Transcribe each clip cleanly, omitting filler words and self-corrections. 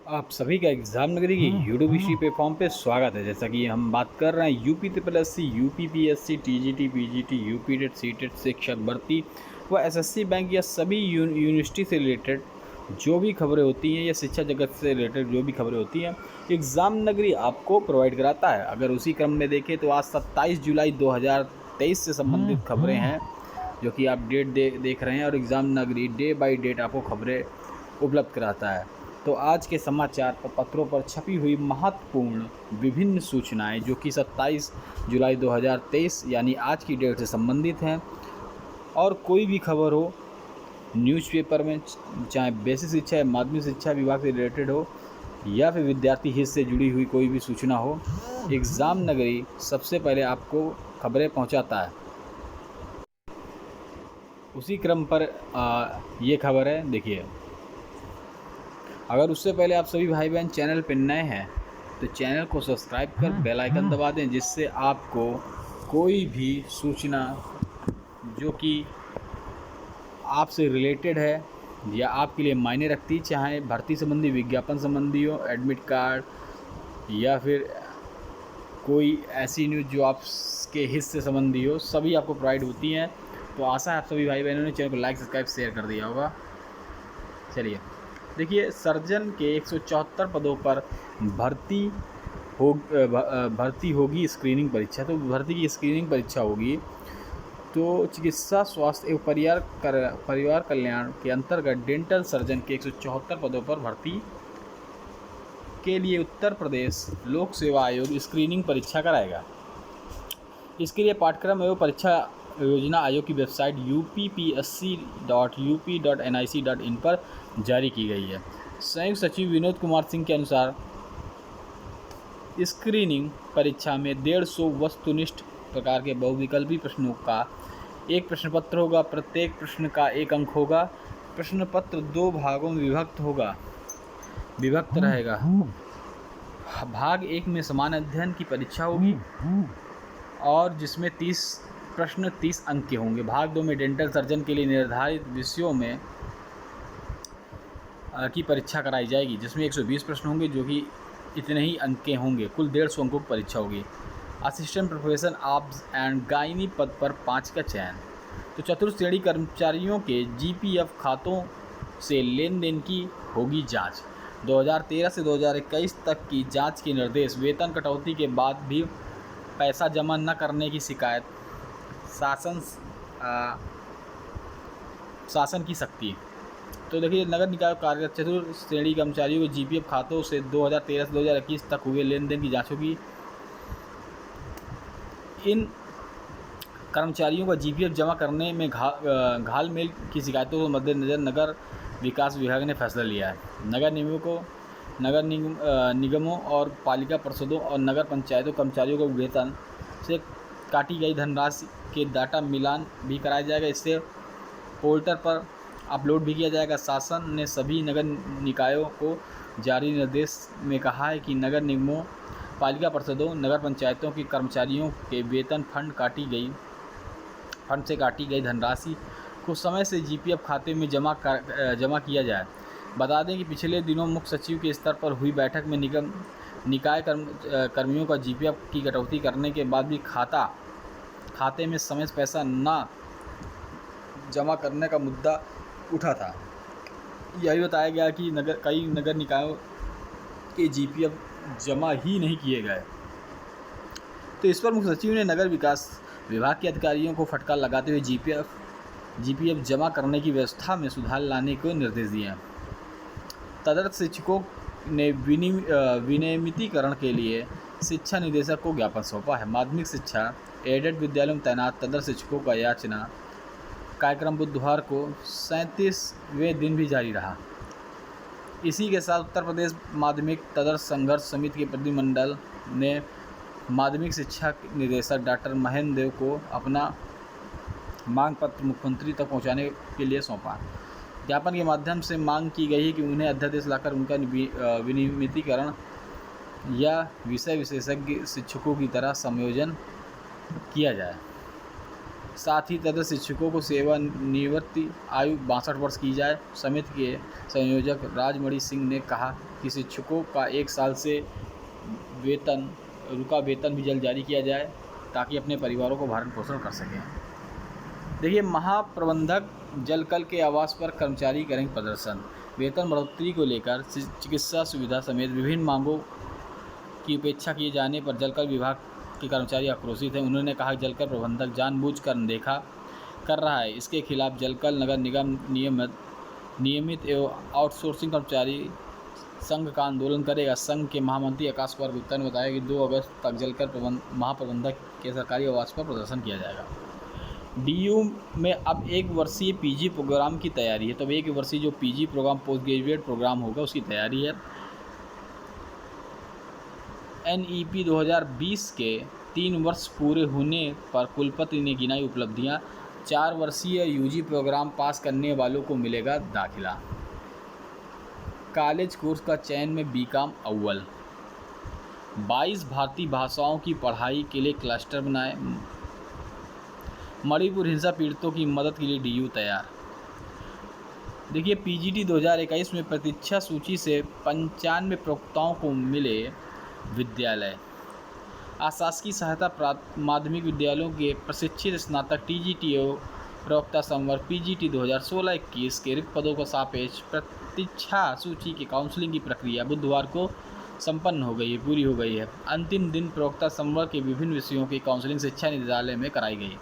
आप सभी का एग्ज़ाम नगरी की यूट्यूब हिस्ट्री प्लेटफॉर्म पे स्वागत है। जैसा कि हम बात कर रहे हैं UP triple S C, UP PSC, TGT, PGT, UP TET, CTET, शिक्षक भर्ती व एसएससी बैंक या सभी यूनिवर्सिटी से रिलेटेड जो भी खबरें होती हैं या शिक्षा जगत से रिलेटेड जो भी खबरें होती हैं, एग्ज़ाम नगरी आपको प्रोवाइड कराता है। अगर उसी क्रम में देखें तो आज 27 जुलाई 2023 से संबंधित खबरें हैं जो कि आप डेट देख रहे हैं, और एग्ज़ाम नगरी डे बाई डेट आपको खबरें उपलब्ध कराता है। तो आज के समाचार पत्रों पर छपी हुई महत्वपूर्ण विभिन्न सूचनाएं जो कि 27 जुलाई 2023 यानी आज की डेट से संबंधित हैं, और कोई भी खबर हो न्यूज़पेपर में, चाहे बेसिक शिक्षा या माध्यमिक शिक्षा विभाग से रिलेटेड हो या फिर विद्यार्थी हित से जुड़ी हुई कोई भी सूचना हो, एग्ज़ाम नगरी सबसे पहले आपको खबरें पहुंचाता है। उसी क्रम पर ये खबर है, देखिए। अगर उससे पहले आप सभी भाई बहन चैनल पर नए हैं तो चैनल को सब्सक्राइब कर बेल आइकन दबा दें, जिससे आपको कोई भी सूचना जो कि आपसे रिलेटेड है या आपके लिए मायने रखती, चाहे भर्ती संबंधी, विज्ञापन संबंधी हो, एडमिट कार्ड या फिर कोई ऐसी न्यूज़ जो आपके हित से संबंधी हो, सभी आपको प्रोवाइड होती हैं। तो आशा है आप सभी भाई बहनों ने चैनल को लाइक, सब्सक्राइब, शेयर कर दिया होगा। चलिए देखिए, सर्जन के 174 पदों पर भर्ती भर्ती होगी स्क्रीनिंग परीक्षा। तो भर्ती की स्क्रीनिंग परीक्षा होगी। तो चिकित्सा, स्वास्थ्य एवं परिवार कल्याण के अंतर्गत डेंटल सर्जन के 174 पदों पर भर्ती के लिए उत्तर प्रदेश लोक सेवा आयोग स्क्रीनिंग परीक्षा कराएगा। इसके लिए पाठ्यक्रम एवं परीक्षा योजना आयोग की वेबसाइट uppsc.up.nic.in पर जारी की गई है। संयुक्त सचिव विनोद कुमार सिंह के अनुसार स्क्रीनिंग परीक्षा में 150 वस्तुनिष्ठ प्रकार के बहुविकल्पी प्रश्नों का एक प्रश्न पत्र होगा। प्रत्येक प्रश्न का 1 अंक होगा। प्रश्न पत्र 2 भागों में विभक्त रहेगा। भाग 1 में समान अध्ययन की परीक्षा होगी और जिसमें 30 प्रश्न 30 अंक के होंगे। भाग 2 में डेंटल सर्जन के लिए निर्धारित विषयों में की परीक्षा कराई जाएगी, जिसमें 120 प्रश्न होंगे जो कि इतने ही अंक के होंगे। कुल 150 अंकों की परीक्षा होगी। असिस्टेंट प्रोफेसर आब्स एंड गायनी पद पर 5 का चयन। तो चतुर्थ श्रेणी कर्मचारियों के जीपीएफ खातों से लेन देन की होगी जांच। 2013 से 2021 तक की जांच के निर्देश। वेतन कटौती के बाद भी पैसा जमा न करने की शिकायत शासन की सख्ती। तो देखिए, नगर निकाय कार्यरत चतुर्थ श्रेणी कर्मचारियों के जीपीएफ खातों से 2013 से 2021 तक हुए लेन देन की जांच होगी। इन कर्मचारियों का जीपीएफ जमा करने में घालमेल की शिकायतों के मद्देनजर नगर विकास विभाग ने फैसला लिया है। नगर निगमों और पालिका परिषदों और नगर पंचायतों कर्मचारियों को वेतन से काटी गई धनराशि के डाटा मिलान भी कराया जाएगा। इससे पोर्टल पर अपलोड भी किया जाएगा। शासन ने सभी नगर निकायों को जारी निर्देश में कहा है कि नगर निगमों, पालिका परिषदों, नगर पंचायतों के कर्मचारियों के वेतन फंड से काटी गई धनराशि को समय से जीपीएफ खाते में जमा किया जाए। बता दें कि पिछले दिनों मुख्य सचिव के स्तर पर हुई बैठक में निकाय कर्मियों का जीपीएफ की कटौती करने के बाद भी खाते में समय से पैसा न जमा करने का मुद्दा उठा था। यही बताया गया कि कई नगर निकायों के जीपीएफ जमा ही नहीं किए गए। तो इस पर मुख्य सचिव ने नगर विकास विभाग के अधिकारियों को फटकार लगाते हुए जीपीएफ जमा करने की व्यवस्था में सुधार लाने को निर्देश दिए हैं। तदर्थ शिक्षकों ने विनियमितीकरण के लिए शिक्षा निदेशक को ज्ञापन सौंपा है। माध्यमिक शिक्षा एडेड विद्यालयों में तैनात तदर्थ शिक्षकों का याचना कार्यक्रम बुधवार को 37वें दिन भी जारी रहा। इसी के साथ उत्तर प्रदेश माध्यमिक तदर्थ संघर्ष समिति के प्रतिनिधिमंडल ने माध्यमिक शिक्षा निदेशक डॉक्टर महेंद्र देव को अपना मांग पत्र मुख्यमंत्री तक पहुंचाने के लिए सौंपा। ज्ञापन के माध्यम से मांग की गई है कि उन्हें अध्यादेश लाकर उनका विनियमितीकरण या विषय विशेषज्ञ शिक्षकों की तरह समायोजन किया जाए। साथ ही तदर्थ शिक्षकों को सेवानिवृत्ति आयु 62 वर्ष की जाए। समिति के संयोजक राजमणि सिंह ने कहा कि शिक्षकों का 1 साल से रुका वेतन भी जल्द जारी किया जाए ताकि अपने परिवारों को भरण पोषण कर सकें। देखिए, महाप्रबंधक जलकल के आवास पर कर्मचारी करेंगे प्रदर्शन। वेतन बढ़ोतरी को लेकर चिकित्सा सुविधा समेत विभिन्न मांगों की उपेक्षा किए जाने पर जलकल विभाग के कर्मचारी आक्रोशित हैं। उन्होंने कहा कि जलकल प्रबंधक जानबूझकर अनदेखा कर रहा है। इसके खिलाफ जलकल नगर निगम नियमित एवं आउटसोर्सिंग कर्मचारी संघ का आंदोलन करेगा। संघ के महामंत्री आकाश कुमार गुप्ता ने बताया कि 2 अगस्त तक जलकल महाप्रबंधक के सरकारी आवास पर प्रदर्शन किया जाएगा। डीयू में अब 1 वर्षीय पीजी प्रोग्राम की तैयारी है। तो 1 वर्षीय जो PG programme post graduate programme होगा उसकी तैयारी है। NEP 2020 के 3 वर्ष पूरे होने पर कुलपति ने गिनाई उपलब्धियां। 4 वर्षीय यूजी प्रोग्राम पास करने वालों को मिलेगा दाखिला। कॉलेज कोर्स का चयन में बीकॉम अव्वल। 22 भारतीय भाषाओं की पढ़ाई के लिए क्लस्टर बनाए। मणिपुर हिंसा पीड़ितों की मदद के लिए डीयू तैयार। देखिए, PGT 2021 में प्रतीक्षा सूची से 95 प्रवक्ताओं को मिले विद्यालय। आशासकीय सहायता माध्यमिक विद्यालयों के प्रशिक्षित स्नातक TGT एवं प्रवक्ता संवर्ग PGT 2016-21 के रिक्त पदों का सापेक्ष प्रतीक्षा सूची की काउंसलिंग की प्रक्रिया बुधवार को संपन्न हो गई है, पूरी हो गई है। अंतिम दिन प्रवक्ता संवर्ग के विभिन्न विषयों की काउंसलिंग शिक्षा निदेशालय में कराई गई,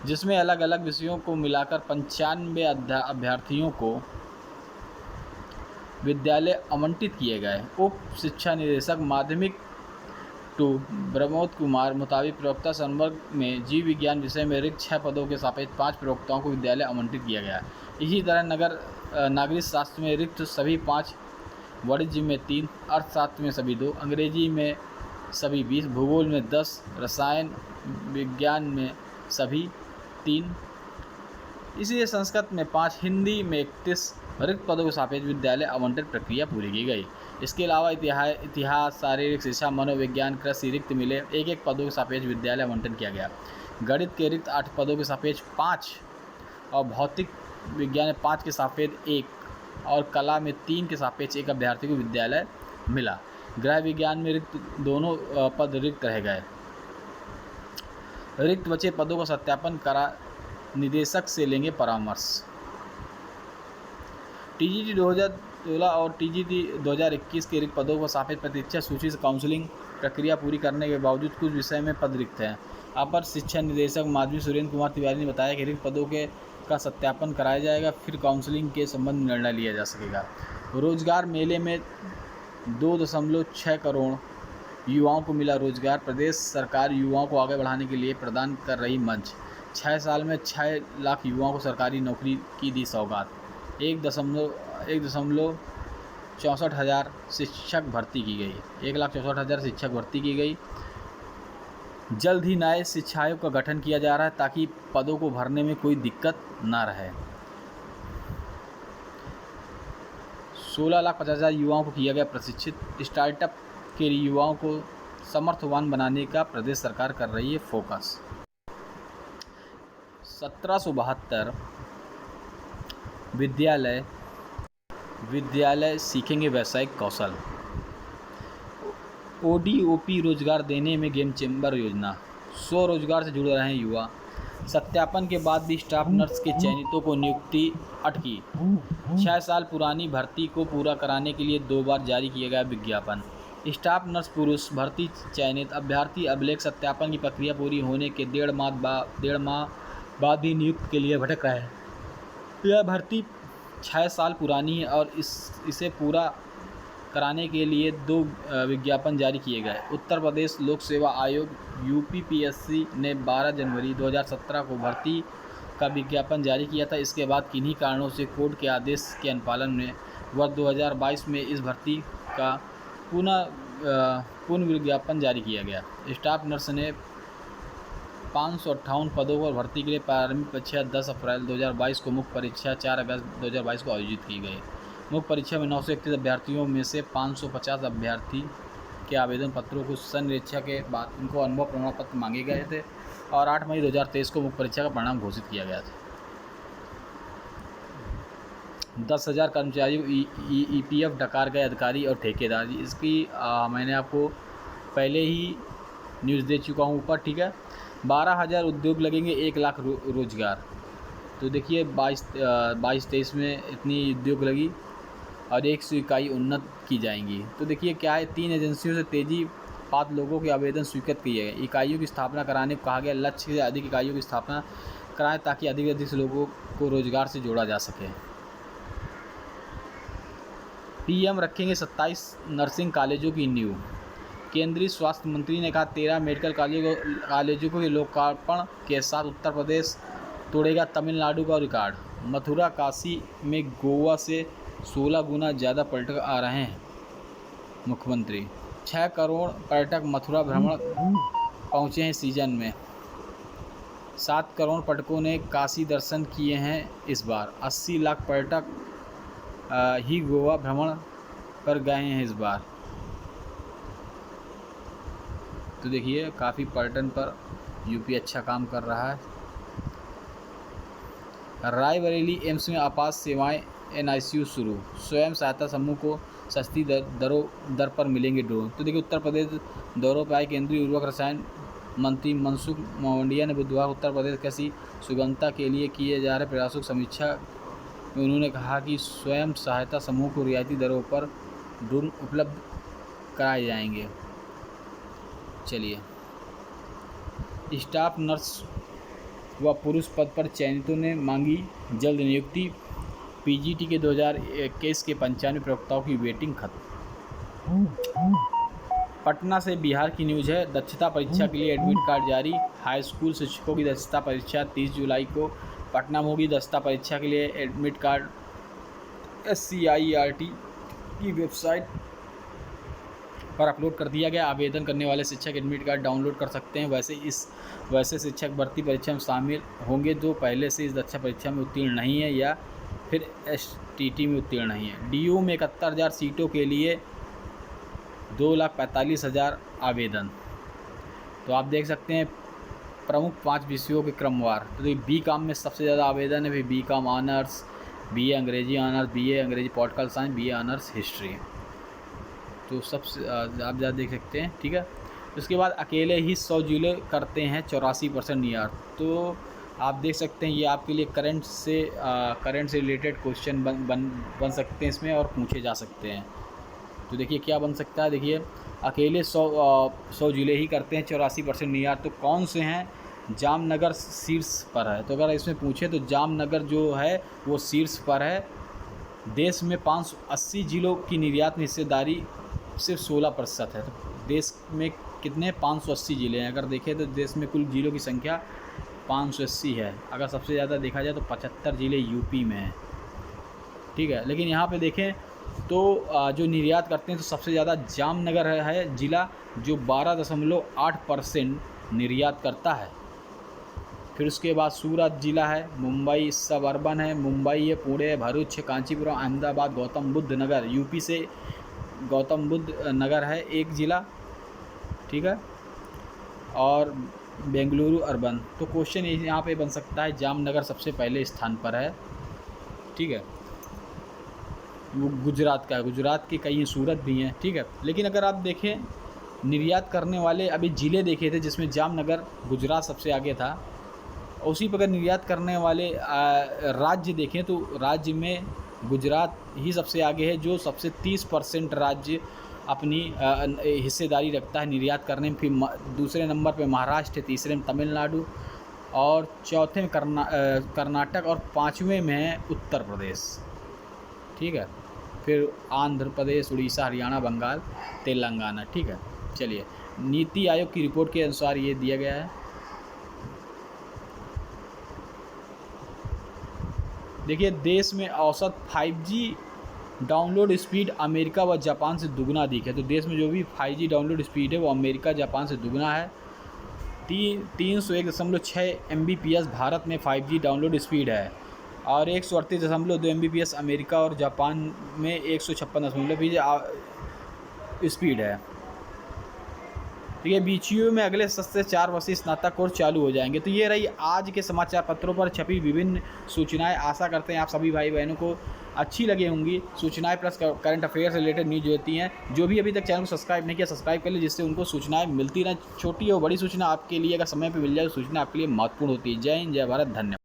जिसमें अलग अलग विषयों को मिलाकर 95 अभ्यर्थियों को विद्यालय आवंटित किए गए। उप शिक्षा निदेशक माध्यमिक 2 प्रमोद कुमार मुताबिक प्रवक्ता संवर्ग में जीव विज्ञान विषय में रिक्त 6 पदों के सापेक्ष 5 प्रवक्ताओं को विद्यालय आवंटित किया गया। इसी तरह नागरिक शास्त्र में रिक्त सभी 5, वाणिज्य में 3, अर्थशास्त्र में सभी 2, अंग्रेजी में सभी 20, भूगोल में 10, रसायन विज्ञान में सभी 3, इसी संस्कृत में 5, हिंदी में 31 रिक्त पदों के सापेक्ष विद्यालय आवंटन प्रक्रिया पूरी की गई। इसके अलावा इतिहास, शारीरिक शिक्षा, मनोविज्ञान, कृषि रिक्त मिले 1-1 पदों के सापेक्ष विद्यालय आवंटन किया गया। गणित के रिक्त 8 पदों के सापेक्ष 5 और भौतिक विज्ञान में 5 के सापेक्ष 1 और कला में 3 के सापेक्ष 1 अभ्यर्थी को विद्यालय मिला। गृह विज्ञान में रिक्त दोनों पद रिक्त रह गए। रिक्त बचे पदों का सत्यापन करा निदेशक से लेंगे परामर्श। TGT 2016 और TGT 2021 के रिक्त पदों को सापेक्ष प्रतीक्षा सूची से काउंसलिंग प्रक्रिया पूरी करने के बावजूद कुछ विषय में पद रिक्त हैं। अपर शिक्षा निदेशक माध्यमिक सुरेंद्र कुमार तिवारी ने बताया कि रिक्त पदों का सत्यापन कराया जाएगा, फिर काउंसलिंग के संबंध में निर्णय लिया जा सकेगा। रोजगार मेले में 2.6 करोड़ युवाओं को मिला रोजगार। प्रदेश सरकार युवाओं को आगे बढ़ाने के लिए प्रदान कर रही मंच। 6 साल में 6 लाख युवाओं को सरकारी नौकरी की दी सौगात। 1,64 हज़ार शिक्षक भर्ती की गई। 1,64,000 शिक्षक भर्ती की गई। जल्द ही नए शिक्षा आयोग का गठन किया जा रहा है ताकि पदों को भरने में कोई दिक्कत ना रहे। 16,50,000 युवाओं को किया गया प्रशिक्षित। स्टार्टअप के लिए युवाओं को समर्थवान बनाने का प्रदेश सरकार कर रही है फोकस। 1772 विद्यालय सीखेंगे व्यावसायिक कौशल। ODOP रोजगार देने में गेम चेंबर योजना। स्वरोजगार से जुड़ रहे हैं युवा। सत्यापन के बाद भी स्टाफ नर्स के चयनितों को नियुक्ति अटकी। 6 साल पुरानी भर्ती को पूरा कराने के लिए 2 बार जारी किया गया विज्ञापन। स्टाफ नर्स पुरुष भर्ती चयनित अभ्यर्थी अभिलेख सत्यापन की प्रक्रिया पूरी होने के 1.5 माह बाद ही नियुक्ति के लिए भटक रहे हैं। यह भर्ती 6 साल पुरानी है और इसे पूरा कराने के लिए 2 विज्ञापन जारी किए गए। उत्तर प्रदेश लोक सेवा आयोग UPPSC ने 12 जनवरी 2017 को भर्ती का विज्ञापन जारी किया था। इसके बाद किन्हीं कारणों से कोर्ट के आदेश के अनुपालन में वर्ष 2022 में इस भर्ती का पुनः विज्ञापन जारी किया गया। स्टाफ नर्स ने 558 पदों पर भर्ती के लिए प्रारंभिक परीक्षा 10 अप्रैल 2022 को, मुख्य परीक्षा 4 अगस्त 2022 को आयोजित की गई। मुख्य परीक्षा में 931 अभ्यर्थियों में से 550 अभ्यर्थी के आवेदन पत्रों को संनिरीक्षा के बाद उनको अनुभव प्रमाण पत्र मांगे गए थे। और 8 मई 2023 को मुख्य परीक्षा का परिणाम घोषित किया गया था। 10,000 कर्मचारियों EPF डकार गए अधिकारी और ठेकेदार। इसकी मैंने आपको पहले ही न्यूज़ दे चुका हूँ ऊपर, ठीक है। 12,000 उद्योग लगेंगे, 1 लाख रोजगार। तो देखिए 22-23 में इतनी उद्योग लगी और 100 इकाई उन्नत की जाएंगी। तो देखिए क्या है, 3 एजेंसियों से तेजी पात लोगों के आवेदन स्वीकृत किए गए। इकाइयों की स्थापना कराने को कहा गया। लक्ष्य से अधिक इकाइयों की स्थापना कराएं ताकि अधिक से अधिक लोगों को रोजगार से जोड़ा जा सके। PM रखेंगे 27 नर्सिंग कॉलेजों की नींव। केंद्रीय स्वास्थ्य मंत्री ने कहा 13 मेडिकल कॉलेजों के लोकार्पण के साथ उत्तर प्रदेश तोड़ेगा तमिलनाडु का रिकॉर्ड। मथुरा काशी में गोवा से 16 गुना ज़्यादा पर्यटक आ रहे हैं। मुख्यमंत्री 6 करोड़ पर्यटक मथुरा भ्रमण पहुँचे हैं सीजन में। 7 करोड़ पर्यटकों ने काशी दर्शन किए हैं इस बार। 80 लाख पर्यटक ही गोवा भ्रमण पर गए हैं इस बार। तो देखिए काफ़ी पर्यटन पर यूपी अच्छा काम कर रहा है। रायबरेली एम्स में आपात सेवाएं NICU शुरू। स्वयं सहायता समूह को सस्ती दर पर मिलेंगे ड्रोन। तो देखिए उत्तर प्रदेश दौरों पर आए केंद्रीय उर्वरक रसायन मंत्री मनसुख मांडविया ने बुधवार उत्तर प्रदेश कृषि सुगमता के लिए किए जा रहे प्रयासों की समीक्षा में उन्होंने कहा कि स्वयं सहायता समूह को रियायती दरों पर ड्रोन उपलब्ध कराए जाएंगे। चलिए, स्टाफ नर्स व पुरुष पद पर चयनितों ने मांगी जल्द नियुक्ति। PGT के 2021 के 95 प्रवक्ताओं की वेटिंग खत्म। पटना से बिहार की न्यूज़ है। दक्षता परीक्षा के लिए एडमिट कार्ड जारी। हाई स्कूल शिक्षकों की दक्षता परीक्षा 30 जुलाई को पटना में होगी। दक्षता परीक्षा के लिए एडमिट कार्ड SCIRT की वेबसाइट पर अपलोड कर दिया गया। आवेदन करने वाले शिक्षक एडमिट कार्ड डाउनलोड कर सकते हैं। वैसे शिक्षक भर्ती परीक्षा में शामिल होंगे जो पहले से इस दक्षता परीक्षा में उत्तीर्ण नहीं है या फिर STT में उत्तीर्ण नहीं है। DU में 71,000 सीटों के लिए 2,45,000 आवेदन। तो आप देख सकते हैं प्रमुख 5 विषयों के क्रमवार। तो BCom में सबसे ज़्यादा आवेदन है, फिर BCom ऑनर्स, BA अंग्रेजी ऑनर्स, BA अंग्रेजी political science, BA honours history. तो सबसे आप ज़्यादा देख सकते हैं, ठीक है। उसके बाद अकेले ही 100 जिले करते हैं 84% नियर। तो आप देख सकते हैं ये आपके लिए करंट से रिलेटेड क्वेश्चन बन सकते हैं इसमें और पूछे जा सकते हैं। तो देखिए क्या बन सकता है, देखिए अकेले 100 जिले ही करते हैं 84% नियर। तो कौन से हैं? जामनगर शीर्ष पर है। तो अगर इसमें पूछे तो जामनगर जो है वो शीर्ष पर है। देश में 580 जिलों की निर्यात में हिस्सेदारी सिर्फ 16% है। तो देश में कितने 580 ज़िले हैं। अगर देखें तो देश में कुल ज़िलों की संख्या 580 है। अगर सबसे ज़्यादा देखा जाए तो 75 ज़िले यूपी में हैं, ठीक है। लेकिन यहाँ पे देखें तो जो निर्यात करते हैं तो सबसे ज़्यादा जामनगर है ज़िला जो 12.8% निर्यात करता है। फिर उसके बाद सूरत ज़िला है, मुंबई सब अर्बन है, मुंबई है, पुणे है, भरूच है, कांचीपुरम, अहमदाबाद, गौतम बुद्ध नगर यूपी से गौतम बुद्ध नगर है एक ज़िला, ठीक है, और बेंगलुरु अर्बन। तो क्वेश्चन यहाँ पे बन सकता है जामनगर सबसे पहले स्थान पर है, ठीक है। वो गुजरात का है, गुजरात के कई सूरत भी हैं, ठीक है। लेकिन अगर आप देखें निर्यात करने वाले अभी ज़िले देखे थे जिसमें जामनगर गुजरात सबसे आगे था। उसी पर अगर निर्यात करने वाले राज्य देखें तो राज्य में गुजरात ही सबसे आगे है जो सबसे 30% राज्य अपनी हिस्सेदारी रखता है निर्यात करने में। फिर दूसरे नंबर पे महाराष्ट्र है, तीसरे में तमिलनाडु और चौथे में कर्नाटक और 5वें में है उत्तर प्रदेश, ठीक है। फिर आंध्र प्रदेश, उड़ीसा, हरियाणा, बंगाल, तेलंगाना, ठीक है। चलिए, नीति आयोग की रिपोर्ट के अनुसार ये दिया गया है। देखिए देश में औसत 5G डाउनलोड स्पीड अमेरिका व जापान से दुगना अधिक है। तो देश में जो भी 5G डाउनलोड स्पीड है वो अमेरिका जापान से दुगना है। 301.6 Mbps भारत में 5G डाउनलोड स्पीड है और 138.2 Mbps अमेरिका और जापान में 156.2 स्पीड है। तो ये BCU में अगले सत्र से 4 वर्षीय स्नातक कोर्स चालू हो जाएंगे। तो ये रही आज के समाचार पत्रों पर छपी विभिन्न सूचनाएं। आशा करते हैं आप सभी भाई बहनों को अच्छी लगी होंगी सूचनाएं, प्लस करंट अफेयर से रिलेटेड न्यूज होती हैं। जो भी अभी तक चैनल को सब्सक्राइब नहीं किया, सब्सक्राइब कर ले, जिससे उनको सूचनाएं मिलती रहें। छोटी और बड़ी सूचना आपके लिए अगर समय पर मिल जाए तो सूचना आपके लिए महत्वपूर्ण होती है। जय हिंद, जय भारत, धन्यवाद।